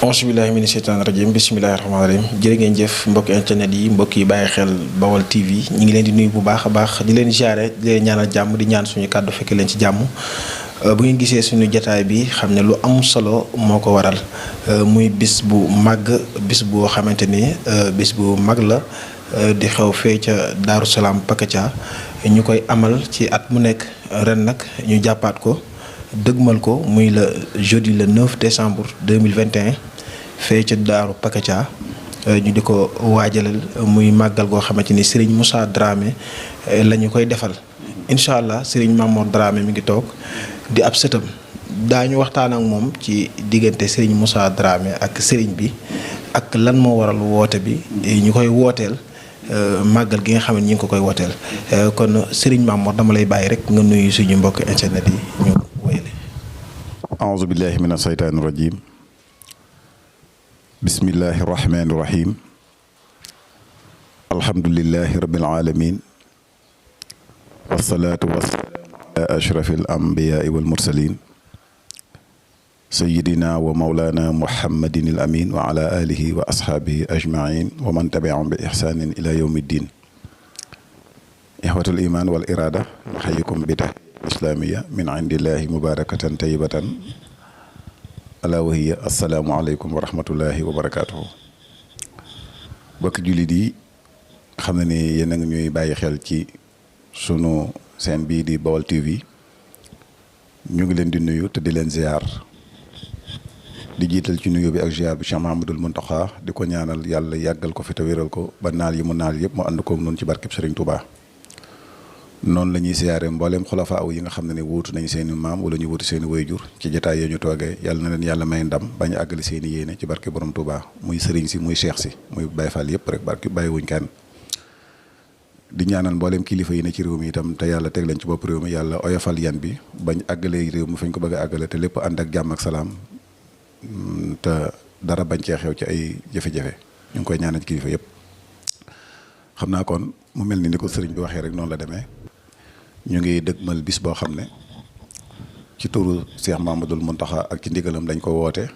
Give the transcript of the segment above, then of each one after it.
auzu billaahi mina sheytaani rajiim bismillaahi rahmaani rahiim jërë ngeen jëf mbokki internet yi mbokk yi bàyyi xel Baol TV ñu ngi leen di nuyu bu baax a baax di leen jaare di leen ñaanal jàmm di ñaan suñu kàddu fekk leen ci jàmm bu ngeen gisee suñu jataay bi xam ne lu am solo moo ko waral muy bis bu màgg bis boo xamante ni bis bu mag la di xew fee ca Daaru Salaam Pakatia ñu koy amal ci at mu nekk ren nag ñu jàppaat ko dëgmal ko muy le jeudi le 9 décembre 2021 fee ca Daaru Pakatia ñu di ko waajalal muy màggal goo xamante ni Serigne Moussa Dramé la ñu koy defal incha allah Serigne Mamor Dramé mi ngi toog di ab sëtam daañu waxtaan ak moom ci diggante Serigne Moussa Dramé ak Serigne bi ak lan moo waral woote bi ñu koy wooteel màggal gi nga xam ne ñu ngi ko koy wooteel kon Serigne Mamor dama lay bàyyi rek nga nuyu suñu mbokk internet yi ñu wéyale. aouzu billahi mina saytaani rajim bismillahi rahmaani rahim alhamdulillahi rabbil alamin wasalaatu wasalaamu ala ashrafi al anbiyaai wal mursalin sayidina wa maulana muhammadin al amin wa ala alihi wa ashaabihi ajmain wa man tabiahum bi ihsanin ila yawmi ddin ixwatul iman wal irada nuxayikum bi tahiyya islamiya min indillahi mubarakatan tayyibatan ala wahiya assalaamu aleykum wa rahmatullahi wa barakatuhu bokki jullit yi xam na ni yéen a ngi ñuy bàyyi xel ci sunu seen bii di Baol TV ñu ngi leen di nuyu te di leen ziar di jiital ci nuyu bi ak ziar bi Cheikh Mahamadul Muntaxa di ko ñaanal yàlla yàggal ko fi te wéral ko ba naal yi mu naal yëpp mu ànd koog noonu ci barkeb Serigne Touba noonu la ñuy siyaare mbooleem xulafaa yi nga xam ne wuutu nañ seen i maam wala ñu wuutu seen i wayjur ci jotaay yi ñu toogee yàlla na leen yàlla may ndam bañ a àggali seen i yéene ci barke borom Touba muy Serigne si muy Cheikh si muy Baye Fall yëpp rek barke bàyyiwuñ kenn di ñaanal mbooleem kilifa yi ne ci réew mi itam te yàlla teg leen ci bopp réew mi yàlla oyofal yan bi bañ àggalee réew mi fañ ko bëgg a àggale te lépp ànd ak jàmm ak salaam te dara bañ cee xew ci ay jafe-jafe ñu ngi koy ñaanal ci kilifa yëpp. xam naa kon mu mel ni ko sëriñ bi waxee rek noonu la demee ñu ngi dëgmal bis boo xam ne ci turu Cheikh Mamadou Mountakha ak ci ndigalam dañ ko woote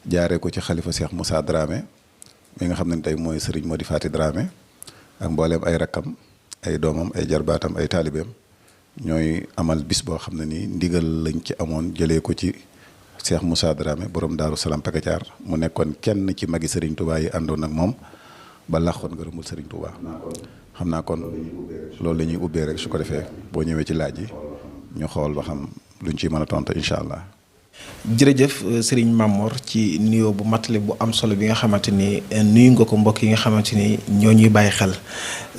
jaaree ko ci xalifa Cheikh Moussa Dramé mi nga xam ne tey mooy sëriñ Mody Faty Dramé ak mbooleem ay rakkam ay doomam ay jarbaatam ay taalibeem ñooy amal bis boo xam ne nii ndigal lañ ci amoon jëlee ko ci Cheikh Moussa Dramé borom Daaru Salaam Pakatia mu nekkoon kenn ci magi Serigne Touba yi àndoon ak moom ba làqoon ngërëmul Serigne Touba. xam naa kon loolu la ñuy ubbee rek su ko defee boo ñëwee ci laaj yi ñu xool ba xam luñ ciy mën a tontu incha allah. jërëjëf Serigne Mamor ci nuyoo bu matale bu am solo bi nga xamante ni nuyu nga ko mbokk yi nga xamante ni ñoo ñuy bàyyi xel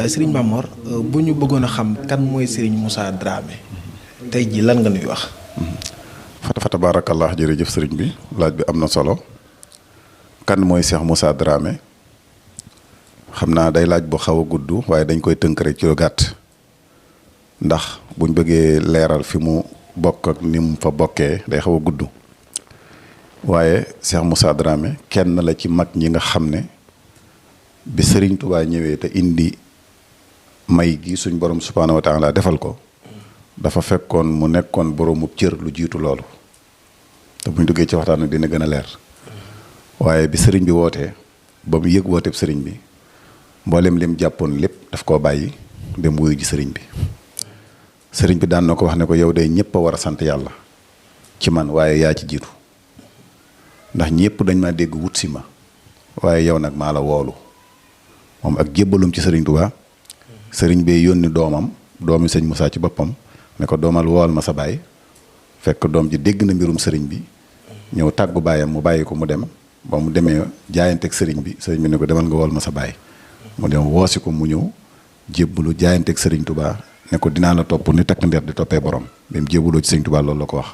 Serigne Mamor bu ñu bëggoon a xam kan mooy Serigne Moussa Dramé tey jii lan nga nuy wax. fa tabaarakallah jërëjëf Serigne bi laaj bi am na solo kan mooy Cheikh Moussa Dramé xam naa day laaj bu xaw a gudd waaye dañ koy tënk rek ci lu gàtt ndax buñ bëggee leeral fi mu bokk ak ni mu fa bokkee day xaw a gudd waaye Cheikh Moussa Dramé kenn la ci mag ñi nga xam ne bi Serigne Touba ñëwee te indi may gi suñ borom subhaanahu wa taala defal ko dafa fekkoon mu nekkoon boromub cër lu jiitu loolu te buñ duggee ci waxtaan dina gën a leer waaye bi sëriñ bi wootee ba mu yëg wooteeb sëriñ bi mboolem lim jàppoon lépp daf koo bàyyi dem wuyu ji sëriñ bi sëriñ bi daan na ko wax ne ko yow de ñëpp a war a sant yàlla ci man waaye yaa ci jiitu ndax ñëpp dañ maa dégg wut si ma waaye yow nag maa la woolu moom ak jébbalum ci sëriñ Tuubaa sëriñ bee yónni doomi sëñ Moussa ci boppam ne ko doomal wool ma sa baay fekk doom ji dégg na mbirum sëriñ bi ñëw tàggu baayam mu bàyyi ko mu dem ba mu demee jaayanteeg sëriñ bi ne ko demal nga wool ma sa baay mu dem woosi ko mu ñëw jébbalu jaayanteeg sëriñ Touba ne ko dinaa la topp ni takk ndeer di toppee borom bi mu jébbaloo ci sëriñ Touba loolu la ko wax.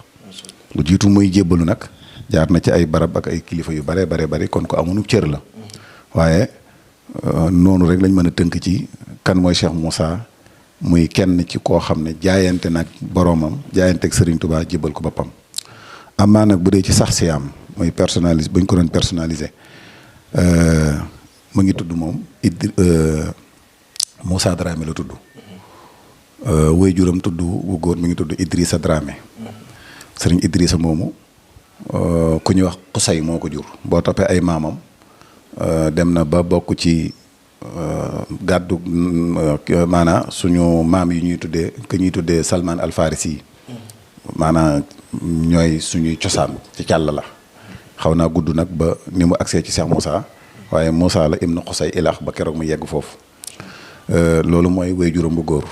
lu jiitu muy jébbalu nag jaar na ci ay barab ak ay kilifa yu bare bari kon ko amuñu cër la waaye noonu rek lañ mën a tënk ci kan mooy Cheikh Moussa. muy kenn ci koo xam ne jaayante nag boromam jaayanteeg Serigne Touba jébbal ko boppam amaa nag bu dee ci sax si am muy personnalisé bu ñu ko doon personnalisé mu ngi tudd moom Moussa Dramé la tudd waajuram tudd wu góor mi ngi tudd Idrissa Dramé Serigne Idrissa moomu ku ñuy wax Xusay moo ko jur boo toppee ay maamam dem na ba bokk ci gàddu maanaam suñu maam yi ñuy tuddee Salman al Farisi yi maanaam ñooy suñuy cosaan ci càll la xaw naa gudd nag ba ni mu agsee ci Cheikh Moussa waaye Moussa la ibnu Xusay ilaax ba keroog mu yegg foofu loolu mooy way juróom bu góor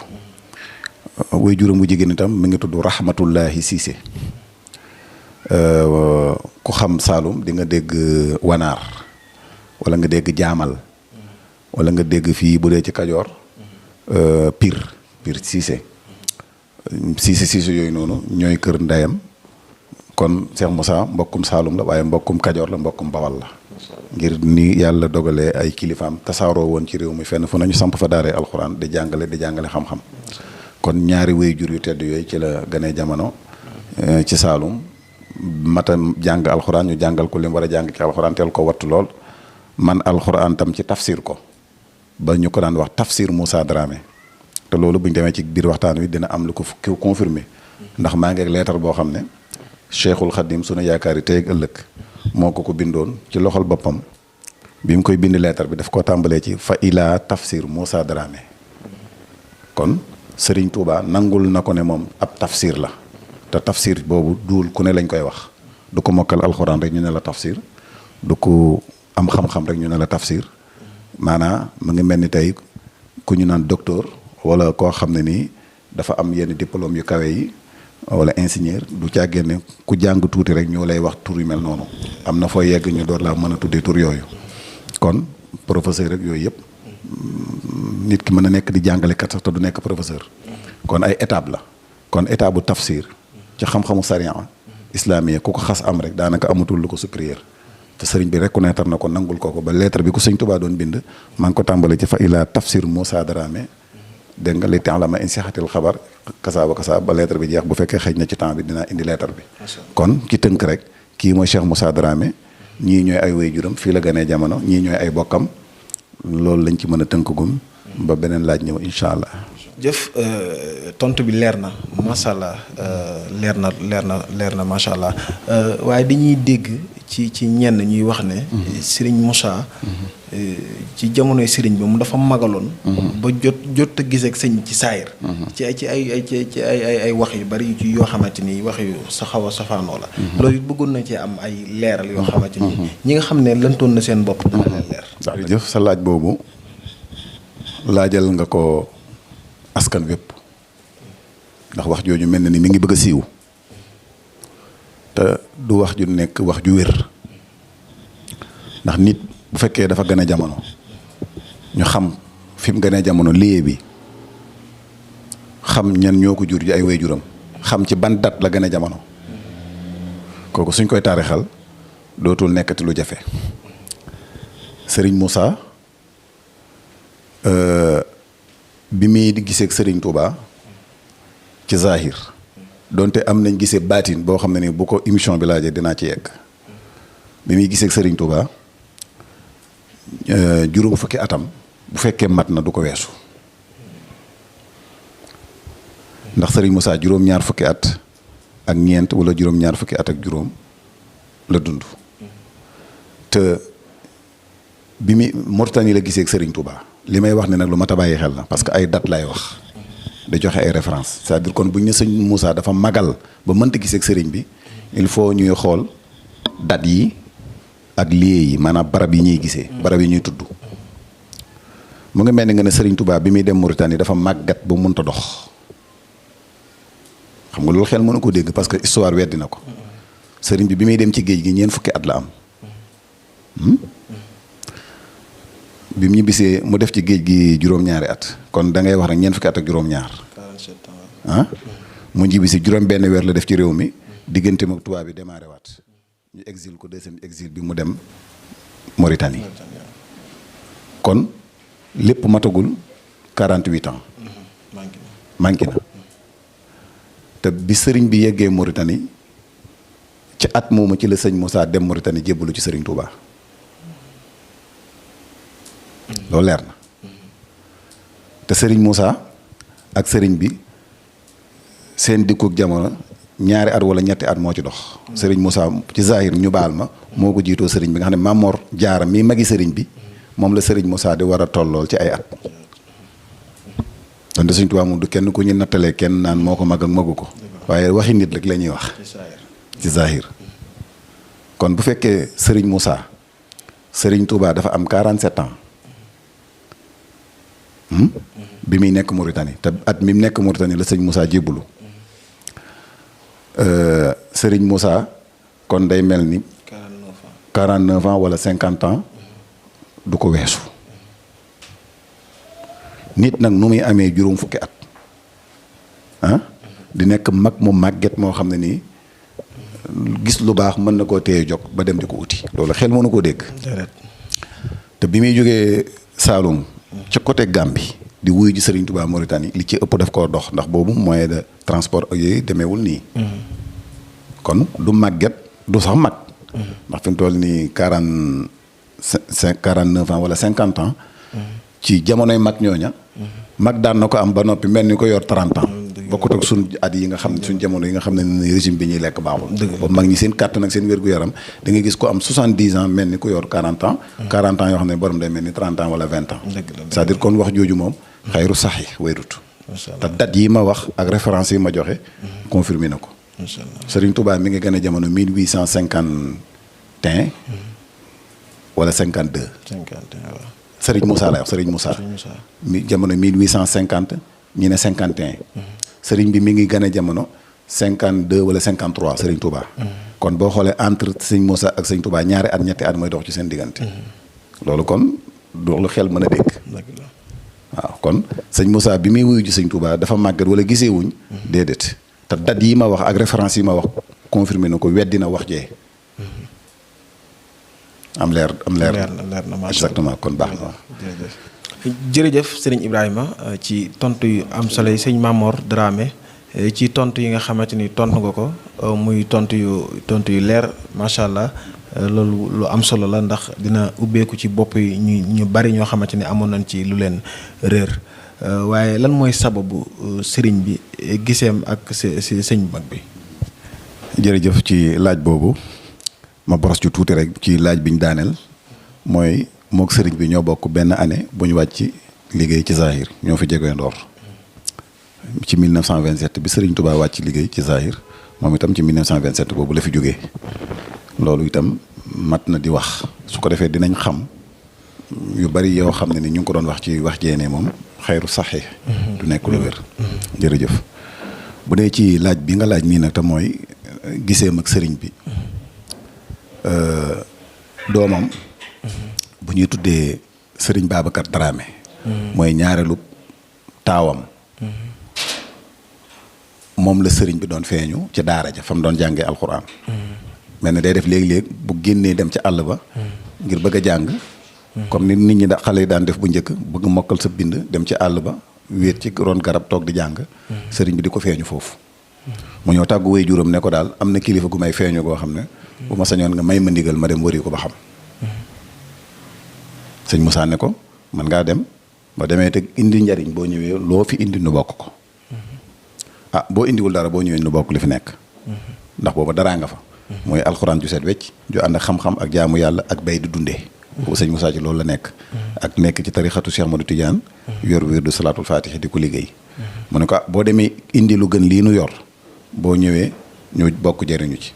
way juróom bu jigéen itam mi ngi tudd Rahmatullahi Cissé ku xam Saalum di nga dégg Wanaar wala nga dégg Jaamal wala nga dégg fii bu dee ci Kajoor Pire Cissé yooyu noonu ñooy kër ndeyam kon Cheikh Moussa mbokkum Saalum la waaye mbokkum Kajoor la mbokkum Bawal la ngir ni yàlla dogalee ay kilifaam tasaaroo woon ci réew mi fenn fu nañu samp fa daaree alxuraan di jàngale xam-xam kon ñaari waajur yu tedd yooyu ci la gane jamono ci Saalum mata jàng alxuraan ñu jàngal ko li mu war a jàng ci alxuraan teel ko wattu lool man alxuraan tam ci tafsir ko ba ñu ko daan wax tafsir Moussa Dramé te loolu bu ñu demee ci biir waxtaan wi dina am lu ko confirmé ndax maa ngi ak leetar boo xam ne Cheikhul Khadim sunu yaakaar yi tey ak ëllëg moo ko bindoon ci loxol boppam bi mu koy bind leetar bi daf koo tàmbalee ci fa ilaa tafsir Moussa Dramé kon Serigne Touba nangul na ko ne moom ab tafsir la te tafsir boobu duul ku ne lañ koy wax du ko mokkal alxuraan rek ñu ne la tafsir du ko am xam-xam rek ñu ne la tafsir maanaam mu ngi mel ni tey ku ñu naan docteur wala koo xam ne nii dafa am yenn diplôme yu kawe yi wala ingénieur du caa génne ku jàng tuuti rek ñoo lay wax tur yu mel noonu am na foo yegg ñu door laa mën a tuddee tur yooyu kon professeur rek yooyu yëpp nit ki mën a nekk di jàngalekat sax te du nekk professeur kon ay étape la kon étape bu tafsir ci xam-xamu sariya islamiya ku ko xas am rek daanaka amatul lu ko supérieur te sëriñ bi reconnaître na ko nangul ko ba lettre bi ko sëñ Tuubaa doon bind maa ngi ko tàmbale ci fa ilaa tafsir Moussa Dramé dégg nga li ta'lama in sixatil xabar kasaa ba lettre bi jeex bu fekkee xëj na ci temps bi dinaa indi lettre bi kon ci tënk rek kii mooy Cheikh Moussa Dramé ñii ñooy ay waajuram fii la ganee jamono ñii ñooy ay bokkam loolu lañ ci mën a tënkagum ba beneen laaj ñëw incha allah. jëf tontu bi leer na macha allah leer na macha allah waaye dañuy dégg ci ñenn ñuy wax ne. Serigne Moussa. ci jamonoy Serigne bi mu dafa magaloon. ba jot a gisee ak sëñ ci saayir. ci ay wax yu bari ci yoo xamante ni wax yu sa xaw a safaanoo la. loolu it bëggoon na ci am ay leeral yoo xamante ni ñi nga xam ne lëntoon na seen bopp dana leen leer. jërëjëf sa laaj boobu laajal nga ko askan wépp ndax wax jooju mel na ni mi ngi bëgg a siiw te du wax ju nekk wax ju wér ndax nit bu fekkee dafa gën a jamono ñu xam fi mu gën a jamono lié bi xam ñan ñoo ko jur ji ay waajuram xam ci ban date la gën a jamono kooku suñ koy taarixal dootul nekkati lu jafe Serigne Moussa bi muy di gisee ak Serigne Touba ci Zahir donte am nañ gisee baatin boo xam ne ni bu ko émission bi laajee dinaa ci yegg bi muy gisee ak Serigne Touba juróom fukki atam bu fekkee mat na du ko weesu ndax Serigne Moussa juróom-ñaar fukki at ak ñeent wala juróom-ñaar fukki at ak juróom la dund te bi muy Mauritanie la gisee ak Serigne Touba li may wax ne nag lu mat a bàyyi xel la parce que ay date lay wax da joxe ay référence c'est-à-dire kon bu ñu ne sëñ Moussa dafa magal ba mënta gisee ak Serigne bi il faut ñuy xool date yi ak lieu yi maanaam barab yi ñuy gisee. barab yi ñuy tudd mu ngi mel ni nga ne Serigne Touba bi muy dem Mauritanie dafa màggat ba mënta dox xam nga loolu xel mënu ko dégg parce que histoire weddi na ko Serigne bi muy dem ci géej gi ñeent fukki at la am. bi mu ñibbisee mu def ci géej gi juróom-ñaari at kon da ngay wax rek ñeent fukki at ak juróom-ñaar. 47 ans. mu ñibbisi juróom-benn weer la def ci réew mi diggante mag tubaab bi démarré waat ñu exil ko deuxième exil bi mu dem Mauritanie. kon lépp matagul 48 ans. manqué na te bi sëriñ bi yeggee Mauritanie ci at moomu ci la sëñ Moussa dem Mauritanie jébbalu ci sëriñ Touba. loolu leer na te sëriñ Moussa ak sëriñ bi seen dikkook jamono ñaari at wala ñetti at moo ci dox. Serigne Moussa ci zahir ñu baal ma moo ko jiitoo Serigne bi nga xam ne Mamor Jaara mii magi Serigne bi moom la Serigne Moussa di war a tollool ci ay at. donte Serigne Touba moom du kenn ku ñu nattalee kenn naan moo ko mag ak magu ko waaye waxi nit rek la ñuy wax. ci zahir kon bu fekkee Serigne Moussa Serigne Touba dafa am 47 ans. bi muy nekk Mauritanie te at mi mu nekk Mauritanie la sëñ Moussa jébbalu. Serigne Moussa kon day mel ni. 49 ans wala 50 ans du ko weesu. nit nag nu muy amee juróom fukki at di nekk mag mu màgget moo xam ne nii gis lu baax mën na koo téye jóg ba dem di ko uti. loolu xel mënu koo dégg. te bi muy jógee Saloum. ca côté Gambie di wuyu ji Serigne Touba Mauritanie li ci ëpp daf koo dox ndax boobu moyen de transport yooyu demeewul nii. kon du màgget du sax mag. ndax fi mu toll nii 49 ans wala 50 ans. ci jamonoy mag ñooña. mag daan na ko am ba noppi mel ni ko yor 30 ans. bokkut ak suñ at yi nga xam ne suñ jamono yi nga xam ne régime bi ñuy lekk baaxul. ba mag ñi seen kàttan ak seen wér-gu-yaram da ngay gis ko am 70 ans mel ni ko yor 40 ans. 40 ans yoo xam ne borom day mel ni 30 ans wala 20 ans. c'est-à-dire kon wax jooju moom. xayru sax yi wéyrut. te date yi ma wax ak référence yi ma joxe. confirmé na ko. Serigne Touba mi ngi gën a jamono 1851. wala 52. 51 waaw. Serigne Moussa lay wax Serigne Moussa. mi jamono 1850 ñu ne 51. Serigne bi mi ngi gën a jamono 52 wala 53 Serigne Touba. kon boo xoolee entre Serigne Moussa ak Serigne Touba ñaari at ñetti at mooy dox ci seen diggante. loolu kon du lu xel mën a dégg. waaw kon sëñ Moussa bi muy wuyu ji Serigne Touba dafa màggat wala gisee wuñ. déedéet te date yi ma wax ak référence yi ma wax confirmé na ko weddi na wax jee. am leer na exactement kon baax na. jërëjëf sëriñ Ibrahima ci tontu yu am solo yi sëñ Mamor Dramé ci tontu yi nga xamante ni tontu nga ko muy tontu yu leer macha allah loolu lu am solo la ndax dina ubbeeku ci bopp yi ñu bari ñoo xamante ni amoon nañ ci lu leen réer waaye lan mooy sababu sëriñ bi giseem ak si sëñ mag bi. jërëjëf ci laaj boobu ma boros ci tuuti rek ci laaj bi ñu daaneel mooy. mook sëriñ bi ñoo bokk benn année bu ñu wàcc liggéey ci Zahir ñoo fi jegee ndoor ci 1927 bi sëriñ Touba wàcc liggéey ci Zahir moom itam ci 1927 boobu la fi jógee loolu itam mat na di wax su ko defee dinañ xam yu bari yoo xam ne ni ñu ngi ko doon wax ci wax jeene moom xayru saxee du nekk lu wér. jërëjëf bu dee ci laaj bi nga laaj nii nag te mooy giseem ak sëriñ bi doomam. bu ñuy tuddee Serigne Babacar Dramé. mooy ñaareelu taawam. moom la Serigne bi doon feeñu ci daara ja fa mu doon jàngee alxuraan. mel ne day def léeg-léeg bu génnee dem ca àll ba. ngir bëgg a jàng. comme ni nit ñi xale yi daan def bu njëkk bëgg mokkal sa bind dem ci àll ba wéet ci ron garab toog di jàng. Serigne bi di ko feeñu foofu. mu ñëw tàggu way juróom ne ko daal am na kilifa gu may feeñu goo xam ne. bu ma sañoon nga may ma ndigal ma dem wëri ko ba xam. sëñ Moussa ne ko man ngaa dem ba demee te indi njariñ boo ñëwee loo fi indi nu bokk ko. boo indiwul dara boo ñëwee nu bokk li fi nekk. ndax booba daraa nga fa. mooy alxuraan ju set wecc ju ànd ak xam-xam ak jaamu yàlla ak bay di dundee. boobu sëñ Moussa ci loolu la nekk. ak nekk ci tarixatu Cheikh Modou Tidiane. yor wirdu salaatul faatihi di ko liggéey. mu ne ko boo demee indi lu gën lii nu yor boo ñëwee ñu bokk jëriñu ci.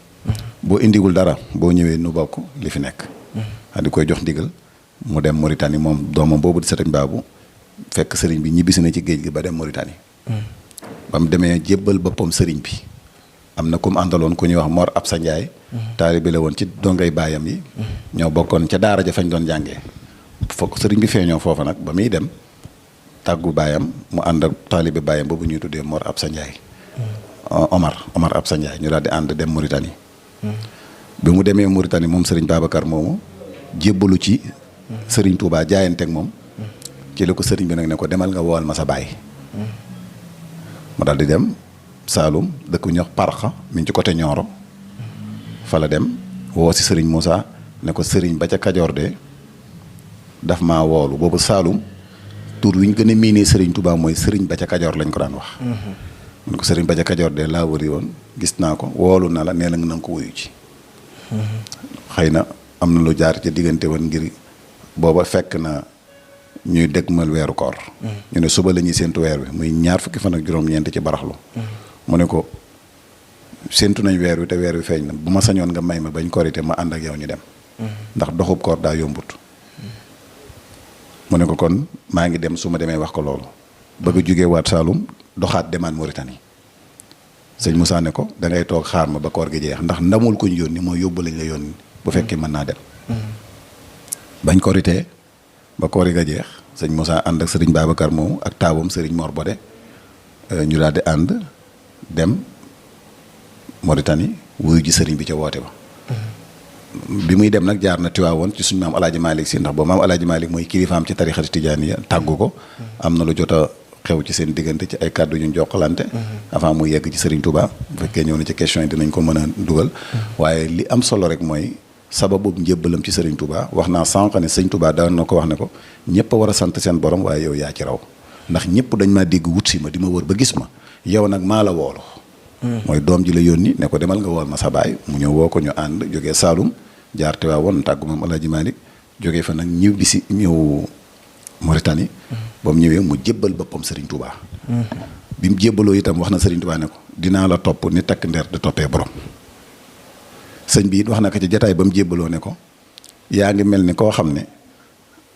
boo indiwul dara boo ñëwee nu bokk li fi nekk. di koy jox ndigal. mu dem Mauritanie moom doomam boobu di sëriñ Baabu fekk sëriñ bi ñibbisi na ci géej gi ba dem Mauritanie. ba mu demee jébbal boppam sëriñ bi am na ku mu àndaloon ku ñuy wax Mor Absa Ndiaye. taalibe la woon ci dongay baayam yi. ñoo bokkoon ca daara ja fañ doon jàngee. fokk sëriñ bi feeñoo foofa nag ba muy dem tàggu baayam mu ànd ak taalibe baayam boobu ñuy tuddee Mor Absa Ndiaye. Omar Absa Ndiaye ñu daal di ànd dem Mauritanie. bi mu demee Mauritanie moom sëriñ Babacar moomu jébbalu ci. Sëriñ Touba jaayanteeg moom. ci la ko sëriñ bi nag ne ko demal nga woowal ma sa baay. mu daal di dem Saalum dëkk ñox Parxa mi ngi ci côté Nioro. fa la dem woo si sëriñ Moussa ne ko sëriñ ba ca Kajoor de daf maa woolu boobu Saalum tur wi ñu gën a miinee sëriñ Touba mooy sëriñ ba ca Kajoor lañ ko daan wax. mu ne ko sëriñ Baja Kajoor de laa wëri woon gis naa ko woolu na la nee na nga ko wuyu ci. xëy na am na lu jaar ca diggante woon ngir booba fekk na ñuy dëgmal weeru koor. ñu ne suba la ñuy séntu weer wi muy ñaar fukki fan ak juróom-ñeent ci baraxlu. mu ne ko séntu nañ weer wi te weer wi feeñ na bu ma sañoon nga may ma bañ korite ma ànd ak yow ñu dem. ndax doxub koor daa yombut. mu ne ko kon maa ngi dem su ma demee wax ko loolu. bëgg a jugee waat Saalum doxaat demaat Mauritanie. sëñ Moussa ne ko da ngay toog xaar ma ba koor gi jeex ndax ndamul ko ñu yónni mooy yóbbu lañ la yónni bu fekkee mën naa dem. bañ koritee ba koor ga jeex sëñ Moussa ànd ak sëriñ Babacar moomu ak taawam sëriñ Mor Bodé ñu daal di ànd dem Mauritanie wuyu ji sëriñ bi ca woote ba. bi muy dem nag jaar na Tiwaawoon ci suñu maam El Hadj Malick si ndax boobu maam El Hadj Malick mooy kilifaam ci tarixati tijaaniya tàggu ko. am na lu jot a xew ci seen diggante ci ay kàddu ñu jokkalante. avant muy yegg ci Serigne Touba bu fekkee ñëw na ci question yi dinañ ko mën a dugal. waaye li am solo rek mooy sababu njébbalam ci Serigne Touba wax naa sànq ne Serigne Touba daan na ko wax ne ko ñëpp a war a sant seen borom waaye yow yaa ci raw ndax ñëpp dañ maa dégg wut si ma di ma wër ba gis ma yow nag maa la woolu. mooy doom ji la yónni ne ko demal nga wool ma sa baay mu ñëw woo ko ñu ànd jógee Saalum jaar Tiwaawoon tàggu maam El Hadj Malick jógee fa nag ñëw bi si ñëw Mauritanie. ba mu ñëwee mu jébbal boppam Serigne Touba. bi mu jébbaloo itam wax na Serigne Touba ne ko dinaa la topp ni takk ndeer di toppee borom. sëñ bi it wax na ko ci jataay ba mu jébbaloo ne ko yaa ngi mel ni koo xam ne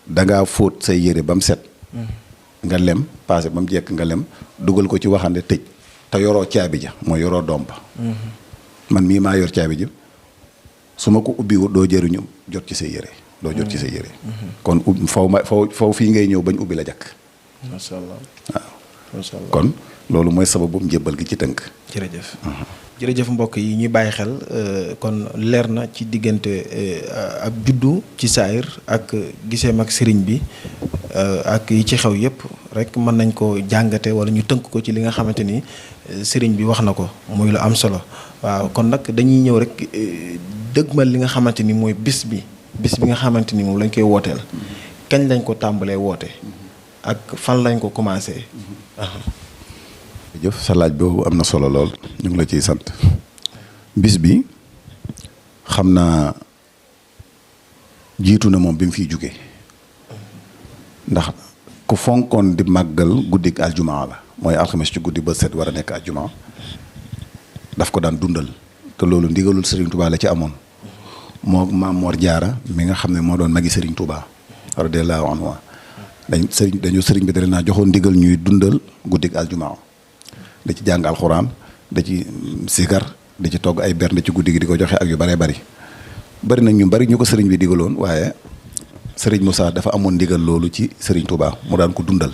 dangaa fóot say yére ba mu set. nga lem passé ba mu jekk nga lem dugal ko ci waxande tëj te yoroo caabi ja mooy yoroo doom ba. man mii maa yor caabi ji su ma ko ubbiwul doo jëriñu jot ci say yére. doo jot ci say yére. kon faw fii ngay ñëw bañ ubbi la jàkk. macha allah waaw. macha allah kon loolu mooy sababu njébbal gi ci tënk. jërëjëf. jërëjëf mbokk yi ñuy bàyyi xel kon leer na ci diggante ab juddu ci saayir ak giseem ak sëriñ bi ak yi ci xew yépp rek mën nañ ko jàngate wala ñu tënk ko ci li nga xamante ni sëriñ bi wax na ko muy lu am solo waaw kon nag dañuy ñëw rek dëgmal li nga xamante ni mooy bis bi nga xamante ni moom lañ koy wooteel kañ lañ ko tàmbalee woote ak fan lañ ko commencé. jëf sa laaj boobu am na solo lool ñu ngi la ciy sant bis bi xam naa jiitu na moom bi mu fiy jóge ndax ku fonkoon di màggal guddik aljumaa la mooy alxames ci guddi ba set war a nekk aljumaa daf ko daan dundal te loolu ndigalul Serigne Touba la ci amoon moo Maam Mor Jaara mi nga xam ne moo doon magi Serigne Touba radiyallahu anhu dañu Serigne bi da leen a joxoon ndigal ñuy dundal guddik aljumaa da ci jàng alxuraan da ci sikar da ci togg ay bernde ci guddi gi di ko joxe ak yu bëree bëri nañ ñu bëri ñu ko sëriñ bi digaloon waaye sëriñ Moussa dafa amoon ndigal loolu ci sëriñ Touba mu daan ko dundal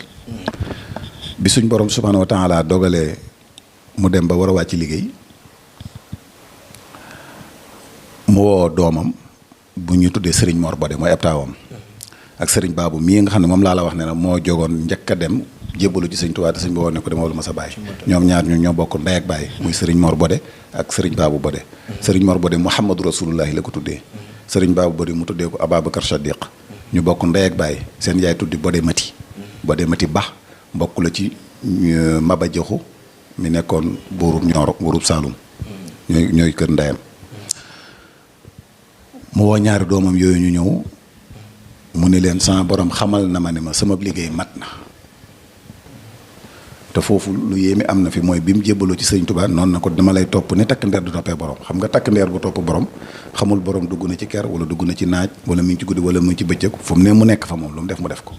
bi suñ borom subhaanahu wa taala dogalee mu dem ba war a wàcc liggéey mu woo doomam bu ñu tuddee sëriñ Mor Bodé mooy ab taawam ak sëriñ Baabu mii nga xam ne moom laa la wax ne la moo jogoon njëkk a dem jébbalu ci sëñ Tuubaa te sëñ bi woon ne ko dama wala ma sa baay ñoom ñaar ñu ñoo bokk ndey ak baay muy sëriñ Mor Bodé ak sëriñ Baabu Bodé sëriñ Mor Bodé Muhammadu Rasulullahi la ko tuddee sëriñ Baabu Bodé mu tuddee ko Ababacar Sadiq ñu bokk ndey ak baay seen yaay tuddi Bodé Mati Ba mbokk la ci Maba Jaxu mi nekkoon buurub Ñooro buurub Saalum ñooy kër ndeyam mu woo ñaari doomam yooyu ñu ñëw mu ne leen sama borom xamal na ma ne ma sama liggéey mat na te foofu lu yéeme am na fi mooy bi mu jébbaloo ci sëriñ Touba noonu na ko dama lay topp ne takk ndeer du toppee borom xam nga takk ndeer bu topp borom xamul borom dugg na ci ker wala dugg na ci naaj wala mu ngi ci guddi wala mu ngi ci bëccëg fu mu ne mu nekk fa moom lu mu def mu def ko.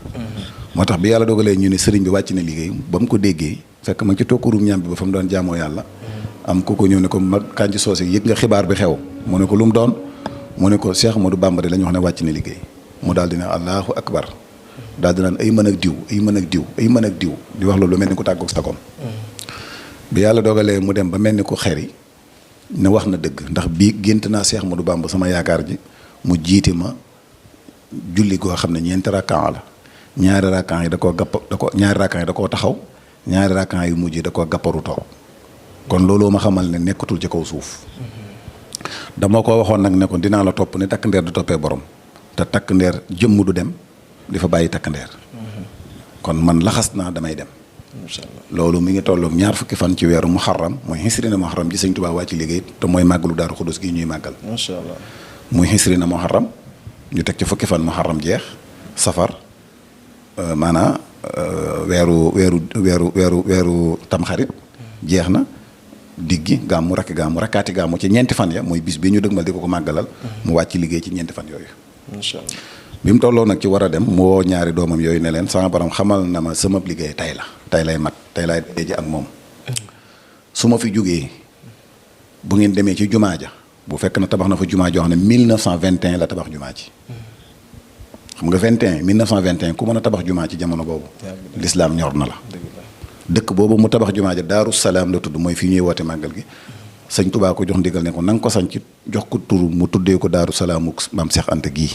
moo tax bi yàlla dogalee ñu ne sëriñ bi wàcc na liggéey ba mu ko déggee fekk ma ci tokkurum ñam bi ba fa mu doon jaamoo yàlla am ku ko ñëw ne ko ma kànci soose yëg nga xibaar bi xew mu ne ko lu mu doon mu ne ko Cheikh Modou Bamba la ñu wax ne wàcc na liggéey mu daal di ne allahu akbar daal di naan ay mën ak diw ay mën ak diw ay mën ak diw di wax loolu mel ni ko tàggoog sagoom bi yàlla dogalee mu dem ba mel ni ko xeri ne wax na dëgg ndax bii gént naa Cheikh Modou Bamba sama yaakaar ji mu jiite ma julli goo xam ne ñeenti rakkan la ñaari rakkan yi da koo ñaari rakkan yi da koo taxaw ñaari rakkan yu mujj da koo gàpparu toog kon looloo ma xamal ne nekkatul ci kaw suuf dama ko waxoon nag ne ko dinaa la topp ne takk ndeer du toppee borom te takk ndeer jëmm du dem di fa bàyyi takk ndeer kon man laxas naa damay dem macha allah loolu mi ngi tolloog ñaar fukki fan ci weeru muharram mooy xisrina muharram ci sëñ Tuubaa wàcc liggéey te mooy màggalu Daaru Xudus gi ñuy màggal. macha allah muy xisrina muharram ñu teg ci fukki fan muharram jeex safar maanaam weeru tamxarit jeex na diggi gàmmu rakkaati gàmmu ci ñeenti fan ya mooy bis bi ñu dëgmal di ko màggalal. mu wàcc liggéey ci ñeenti fan yooyu. macha allah bi mu tolloo nag ci war a dem mu woo ñaari doomam yooyu ne leen sama borom xamal na ma sama liggéey tey lay mat tey laay daje ak moom. su ma fi jógee bu ngeen demee ci jumaa ja bu fekk na tabax na fa jumaa joo xam ne 1921 la tabax jumaa ji. xam nga 1921 ku mën a tabax jumaa ci jamono boobu. lislaam ñor na la. dëkk boobu mu tabax jumaa ja Daaru Salaam la tudd mooy fii ñuy woote màggal gi. sëñ Tuubaa ko jox ndigal ne ko na nga ko sanc jox ko tur mu tuddee ko Daaru Salaamu maam Seex Anta gii.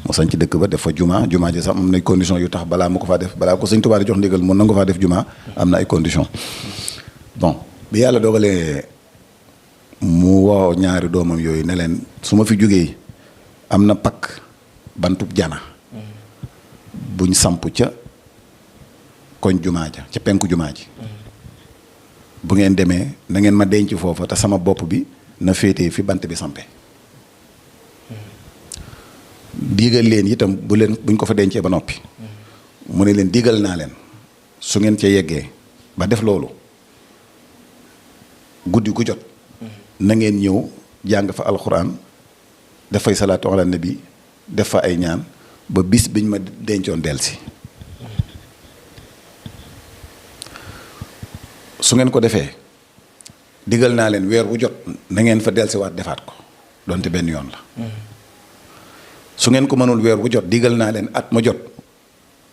mu sanc dëkk ba def fa jumaa ji sax am na ay conditions yu tax balaa mu ko faa def balaa ko sëñ Tuubaa di jox ndigal mu nangu faa def jumaa am na ay conditions. bon bi yàlla dogalee mu woo ñaari doomam yooyu ne leen su ma fi jógee am na pakk bantub jana buñ samp ca koñ jumaa ja ca penku jumaa ji bu ngeen demee na ngeen ma denc foofa te sama bopp bi na féetee fi bant bi sampe digal leen itam buñ ko fa dencee ba noppi mu ne leen digal naa leen su ngeen ca yeggee ba def loolu guddi gu jot na ngeen ñëw jàng fa alxuraan def fay salaatu ala nabi def fa ay ñaan ba bis biñ ma dencoon delsi su ngeen ko defee digal naa leen weer wu jot na ngeen fa delsiwaat defaat ko donte benn yoon la su ngeen ko mënul weer wu jot digal naa leen at ma jot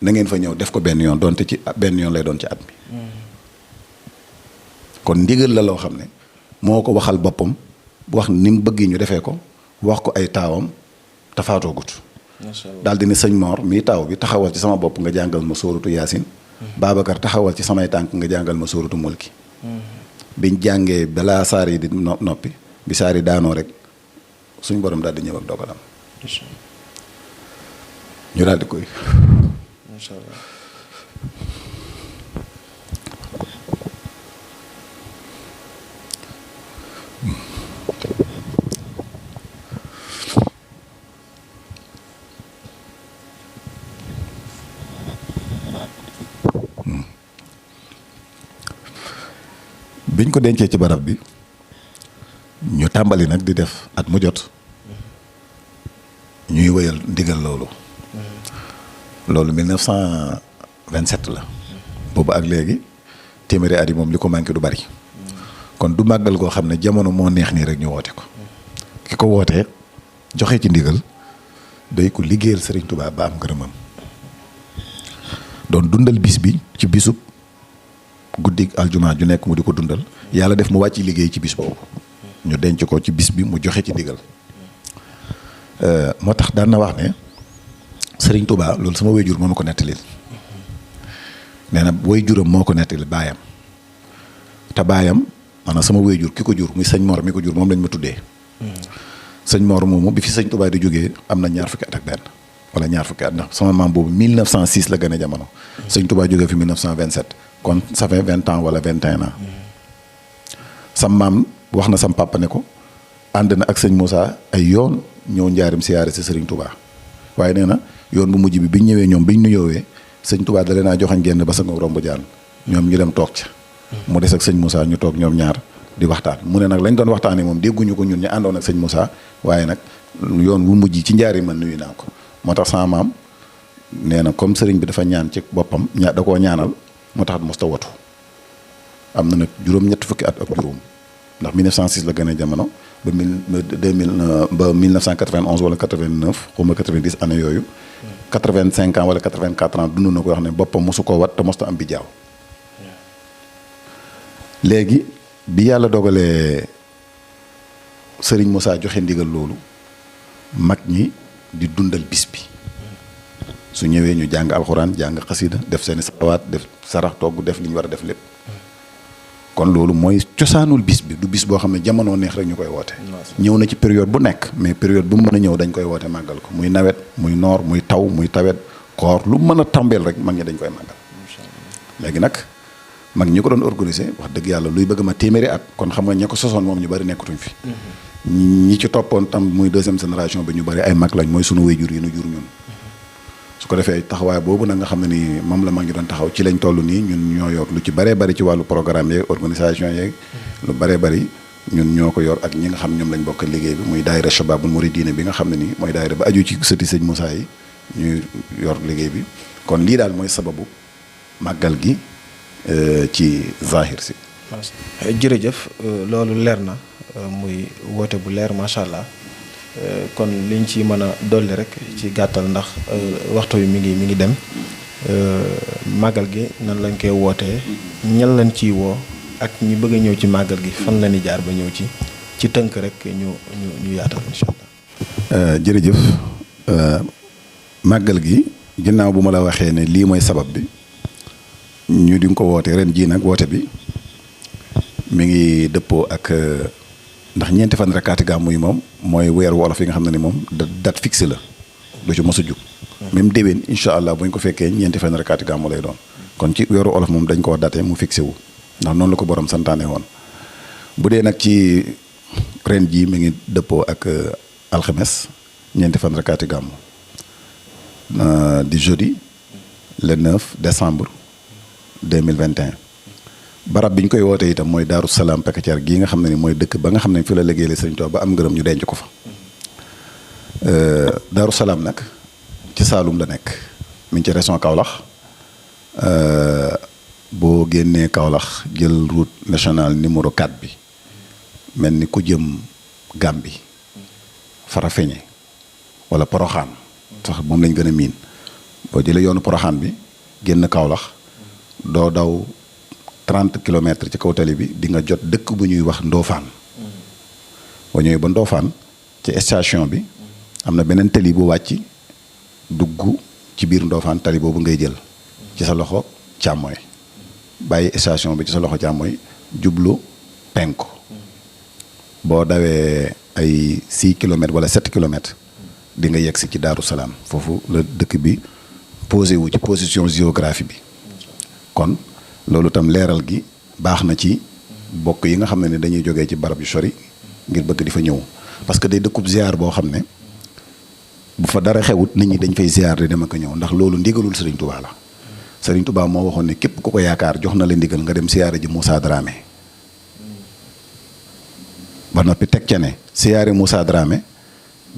na ngeen fa ñëw def ko benn yoon donte ci benn yoon lay doon ci at mi kon ndigal la loo xam ne moo ko waxal boppam wax ni mu bëgg ñu defee ko wax ko ay taawam te faatoogut daal di ne sëñ Mor mii taaw bi taxawal ci sama bopp nga jàngal ma sóoratu Yaasin Babacar taxawal ci samay tànk nga jàngal ma sóoratu Mulki biñ jàngee balaa saar yi di noppi bi saar yi daanoo rek suñ borom daal di ñëw ak dogalam ñu daal di koy macha allah biñ ko dencee ci barab bi ñu tàmbali nag di def at mu jot ñuy wéyal ndigal loolu 1927 la boobu ak léegi téeméeri at yi moom li ko manqué du bari kon du màggal koo xam ne jamono moo neex nii rek ñu woote ko ki ko wootee joxe ci ndigal day ko liggéeyal Serigne Touba ba am ngërëmam doon dundal bis bi ci bisub guddi aljuma ju nekk mu di ko dundal yàlla def mu wàcc liggéey ci bis boobu ñu denc ko ci bis bi mu joxe ci ndigal moo tax daan na wax ne Serigne Touba loolu sama waajur moo ma ko nettalil nee na waajuram moo ko nettalil baayam te baayam maanaam sama waajur ki ko jur muy sëñ Mor mi ko jur moom lañ ma tuddee. sëñ Mor moomu bi fi sëñ Touba di jógee am na ñaar fukki at ak benn wala ñaar fukki at ndax sama maam boobu 1906 la gën a jamono. sëñ Touba jógee fi 1927 kon ça fait 20 ans wala 21 ans. sam maam wax na sam papa ne ko ànd na ak sëñ Moussa ay yoon ñëw njaarim siyaare si Serigne Touba waaye nee na yoon bu mujj bi biñ ñëwee ñoom biñ nuyoowee sëñ Touba da leen a joxañ genn ba sa nga romb jaan ñoom ñu dem toog ca. mu des ak sëñ Moussa ñu toog ñoom ñaar di waxtaan mu ne nag lañ doon waxtaanee moom dégguñu ko ñun ñu àndoon ak sëñ Moussa waaye nag yoon wu mujj ci njaarim man nuyu naa ko moo tax sama maam nee na comme sëriñ bi dafa ñaan ci boppam da koo ñaanal moo tax mosta watu am na nag juróom-ñett fukki at ak juróom ndax 1906 la gën a jamono ba 1991 wala 89 xaw ma 90 année yooyu 85 ans wala 84 ans dund na ko wax ne boppam mosu koo wat te mosta am bi jaaw léegi bi yàlla dogalee sëriñ Moussa joxe ndigal loolu mag ñi di dundal bis bi su ñëwee ñu jàng alxuraan jàng xasida def seeni salawaat def sarax togg def li ñu war a def lépp kon loolu mooy cosaanul bis bi du bis boo xam ne jamono neex rek ñu koy woote ñëw na ci période bu nekk mais période bu mu mën a ñëw dañ koy woote màggal ko muy nawet muy noor muy taw muy tawet koor lu mën a tàmbeel rek mag ñi dañ koy màggal léegi nag mag ñi ko doon organiser wax dëgg yàlla luy bëgg ma téeméeri at kon xam nga ña ko sosoon moom ñu bari nekkatuñ fi. ñi ci toppoon tam muy deuxième génération bi ñu bari ay mag lañ mooy sunu wéyjur yi nu jur ñun. su ko defee taxawaay boobu nag nga xam ne ni moom la mag ñu doon taxaw ci lañ toll nii ñun ñoo yor lu ci baree bari ci wàllu programme yeeg organisation yeeg. lu baree bari ñun ñoo ko yor ak ñi nga xam ñoom lañ bokk liggéey bi muy daayira Shababul Mouridina bi nga xam ne ni mooy daayira ba aju ci sëti sëñ Moussa yi ñuy yor liggéey bi kon lii daal mooy sababu màggal gi ci zahir si. jërëjëf loolu leer na muy woote bu leer macha allah kon liñ ci mën a dolli rek ci gàttal ndax waxtu wi mi ngi dem màggal gi nan lañ koy wootee ñan lañ ciy woo ak ñi bëgg a ñëw ci màggal gi fan la ñuy jaar ba ñëw ci tënk rek ñu yaatal incha allah. jërëjëf màggal gi ginnaaw bu ma la waxee ne lii mooy sabab bi ñu di ko woote ren jii nag woote bi mi ngi dëppoo ak ndax ñeenti fan rakkaati gàmmu yi moom mooy weeru wolof yi nga xam ne ni moom date fixe la du ci mos a jug. même déwén incha allah bu ñu ko fekkee ñeenti fan rakkaati gàmmu lay doon kon ci weeru wolof moom dañ koo daté mu fixé wu ndax noonu la ko borom santaane woon bu dee nag ci ren jii mi ngi dëppoo ak alxames ñeenti fan rakkaati gàmmu di jeudi le 9 décembre 2021 barab bi ñu koy wootee itam mooy Daaru Salaam Pekatiar gii nga xam ne ni mooy dëkk ba nga xam ne fi la liggéeyee Sëriñ Tuubaa ba am ngërëm ñu denc ko fa Daaru Salaam nag ci Saalum la nekk mi ngi ci région Kaolack boo génnee Kaolack jël route nationale numéro 4 bi mel ni ku jëm Gàmbi Farafeñe wala Poroxaan sax moom lañ gën a miin boo jëlee yoonu Poroxaan bi génn Kaolack doo daw 30 kilomètres ci kaw tali bi di nga jot dëkk bu ñuy wax Ndofane boo ñëwee ba Ndofane ci station bi am na beneen tali bu wàcc dugg ci biir Ndofane tali boobu ngay jël ci sa loxo càmmooy bàyyi station bi ci sa loxo càmmooy jublu penku boo dawee ay 6 kilomètres wala 7 kilomètres di nga yegg si ci Daaru Salaam foofu la dëkk bi posé wu ci position géographie bi kon loolu tam leeral gi baax na ci bokk yi nga xam ne dañuy jógee ci barab yu sori ngir bëgg di fa ñëw parce que day dëkkub ziar boo xam ne bu fa dara xewut nit ñi dañ fay ziar di dem ak ñëw ndax loolu ndigalul Serigne Touba la Serigne Touba moo waxoon ne képp ku ko yaakaar jox na la ndigal nga dem siyaare ji Moussa Dramé ba noppi teg ca ne siyaare Moussa Dramé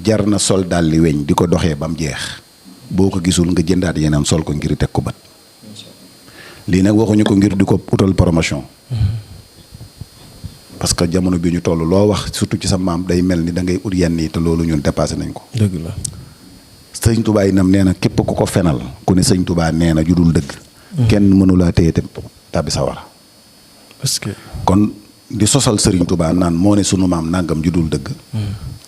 jar na sol daal li weñ di ko doxee ba mu jeex boo ko gisul nga jëndaat yeneen sol ko ngir teg ko bët lii nag waxuñu ko ngir di ko utal promotion parce que jamono bi ñu toll loo wax surtout ci sa maam day mel ni da ngay ut yenn yi te loolu ñun dépassé nañ ko. dëgg la. sëñ Touba yi nam nee na képp ku ko fenal ku ne sëñ Touba nee na ju dul dëgg. kenn mënulaa téye te tàbbi sa war. parce que kon di sosal sëriñ Touba naan moo ne sunu maam nangam ju dul dëgg.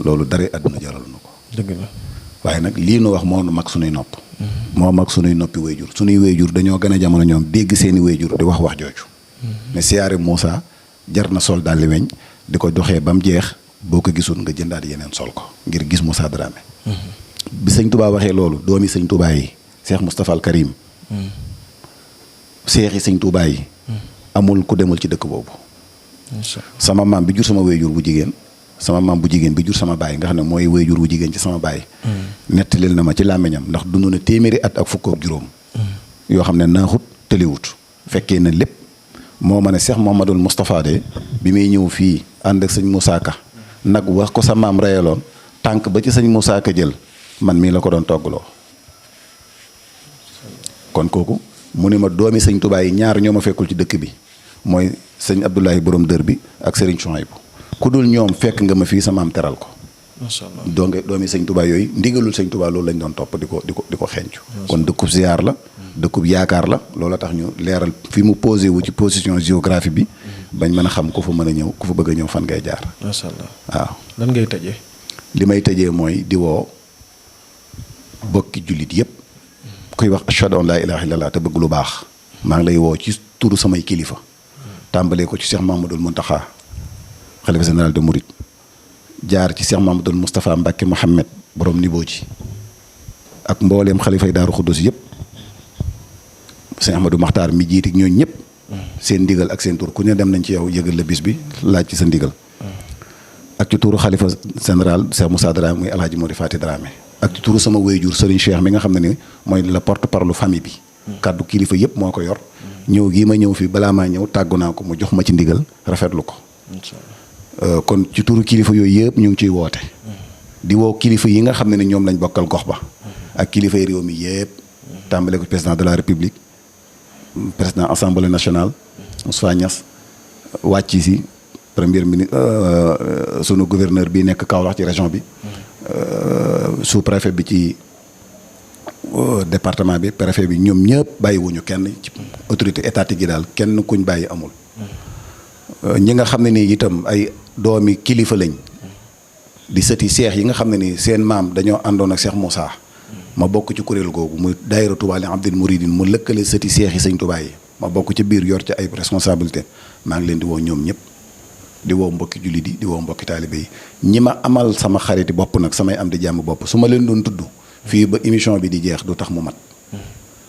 loolu dara àdduna jaral na ko. dëgg la. waaye nag lii nu wax moo nu mag sunuy nopp. moo mag sunuy noppi wéyjur sunuy wéyjur dañoo gën a jamono ñoom dégg seeni wéyjur di wax jooju. ne siyaare Moussa jar na sol daal li weñ di ko doxee ba mu jeex boo ko gisul nga jëndaat yeneen sol ko ngir gis Moussa Dramé. bi sëñ Touba waxee loolu doomi sëñ Touba yi Cheikh Moustapha Al Karim. seex yi sëñ Touba yi. amul ku demul ci dëkk boobu. sama maam bi jur sama wéyjur bu jigéen. sama maam bu jigéen bi jur sama baay nga xam ne mooy wéyjur bu jigéen ci sama baay. nettalil na ma ci làmmiñam ndax dund na téeméeri at ak fukk ak juróom. yoo xam ne naaxut tëliwut fekkee na lépp moo ma ne Cheikh Mouhamadoul Moustapha de bi muy ñëw fii ànd ak sëñ Moussa Ka nag wax ko sa maam reyaloon tànk ba ci sëñ Moussa Ka jël man mii la ko doon toggaloo. kon kooku mu ne ma doomi sëñ Touba yi ñaar ñoo ma fekkul ci dëkk bi mooy sëñ Abdoulaye borom dër bi ak Serigne Chouaïbou ku dul ñoom fekk nga ma fii sa maam teral ko. macha allah doomi sëñ Touba yooyu ndigalul sëñ Touba loolu lañ doon topp di ko xeeñcu. kon dëkkub ziar la. dëkkub yaakaar la loola tax ñu leeral fi mu posé wu ci position géographie bi. bañ mën a xam ku fa mën a ñëw ku fa bëgg a ñëw fan ngay jaar. macha allah waaw. lan ngay tëjee. li may tëjee mooy di woo bokki jullit yépp kuy wax ashhadu an laa ilaaha illallah te bëgg lu baax. maa ngi lay woo ci turu samay kilifa. tàmbalee ko ci Cheikh Mahmadul Muntaxa xalifa général de Mouride. jaar ci Cheikh Mahmadul Moustapha Mbacke Mohamed borom niveau ji ak mbooleem xalifay Daaru Xuddus yëpp sëñ Ahmadou Makhtar mi jiiti ñooñu ñëpp. seen ndigal ak seen tur ku ne dem nañ ci yow yëgal la bis bi laaj ci sa ndigal. ak ci turu xalifa général Cheikh Moussa Dramé muy El Hadj Mody Fati Dramé. ak ci turu sama wéyjur Serigne Cheikh mi nga xam ne ni mooy la porte-parole famille bi. kaddu kilifa yëpp moo ko yor. ñëw gii ma ñëw fii balaa maa ñëw tàggu naa ko mu jox ma ci ndigal rafetlu ko. kon ci turu kilifa yooyu yëpp ñu ngi ciy woote. di woo kilifa yi nga xam ne ni ñoom lañ bokkal gox ba. ak kilifa yi réew mi yëpp. tàmbale ko président de la république président assemblée nationale Moustapha Niasse wàcc si premier ministre sunu gouverneur bi nekk Kaolack ci région bi. sous préfet bi ci département bi préfet bi ñoom ñëpp bàyyiwuñu kenn ci autorité étatique yi daal kenn kuñ bàyyi amul. ñi nga xam ne nii itam ay doomi kilifa lañ. di sëti seex yi nga xam ne nii seen maam dañoo àndoon ak Cheikh Moussa. ma bokk ci kuréel googu muy daayira Touba li Abdul Mouridine mu lëkkale sëti seex yi sëñ Touba yi ma bokk ci biir yor ci ay responsabilité maa ngi leen di woo ñoom ñëpp. di woo mbokki jullit yi di woo mbokki taalibe yi ñi ma amal sama xariti bopp nag samay am di jàmm bopp su ma leen doon tudd fii ba émission bi di jeex du tax mu mat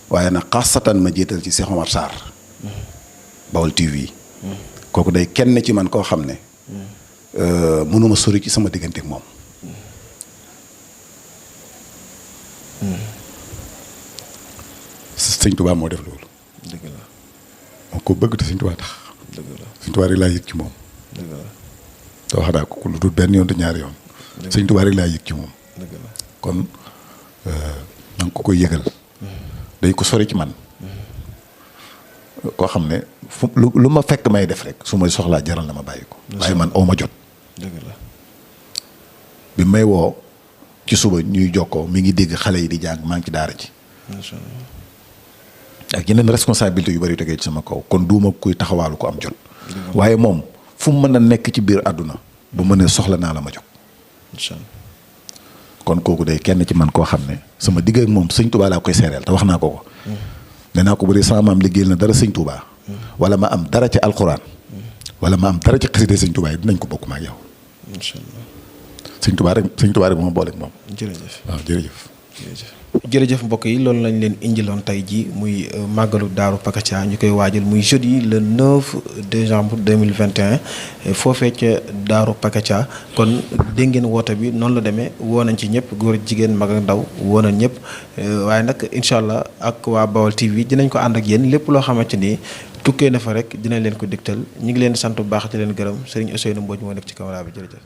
waaye nag xasatan ma jiital ci Cheikh Omar Sarr Baol TV kooku day kenn ci man koo xam ne mënuma sori ci sama diggante ak moom sëñ Tuubaa moo def loolu dëgg la moo ko bëgg te sëñ Tuubaa tax dëgg la sëñ Tuubaa rek laa yëg ci moom dëgg la te wax naa ko lu dul benn yoon te ñaari yoon sëñ Tuubaa rek laa yëg ci moom dëgg la kon na nga ko koy yëgal day ko sori ci man koo xam ne fu lu ma fekk may def rek su may soxlaa jaral na ma bàyyi ko waaye man aw ma jot dëgg la bi may woo ci suba ñuy jokkoo mi ngi dégg xale yi di jàng maa ngi ci daara ji macha allah ak yeneen responsabilité yu bari tegee ci sama kaw kon duuma kuy taxawaalu ko am jot waaye moom fu mu mën a nekk ci biir àdduna bu mënee soxla naa la ma jóg incha allah kon kooku day kenn ci man koo xam ne sama digg ak moom sëñ Touba laa koy seereel te wax naa ko nee naa ko bu dee sama maam liggéeyal na dara sëñ Touba wala ma am dara ci alxuraan wala ma am dara ci xasida sëñ Touba yi dinañ ko bokk ma ak yow incha allah sëñ Touba rek ma boole ak moom jërëjëf waaw jërëjëf jërëjëf mbokk yi loolu lañ leen indiloon tey ji muy màggalu Daaru Pakatia ñu koy waajal muy jeudi le 9 décembre 2021 foofee ca Daaru Pakatia kon dégg ngeen woote bi noonu la demee woo nañ ci ñëpp góor jigéen mag ak ndaw woo nañ ñëpp waaye nag incha allah ak waa Baol TV dinañ ko ànd ak yéen lépp loo xamante ni tukkee na fa rek dinañ leen ko dégtal ñu ngi leen sant bu baax di leen gërëm Serigne Ousseynou Mbodj moo nekk ci caméra bi jërëjëf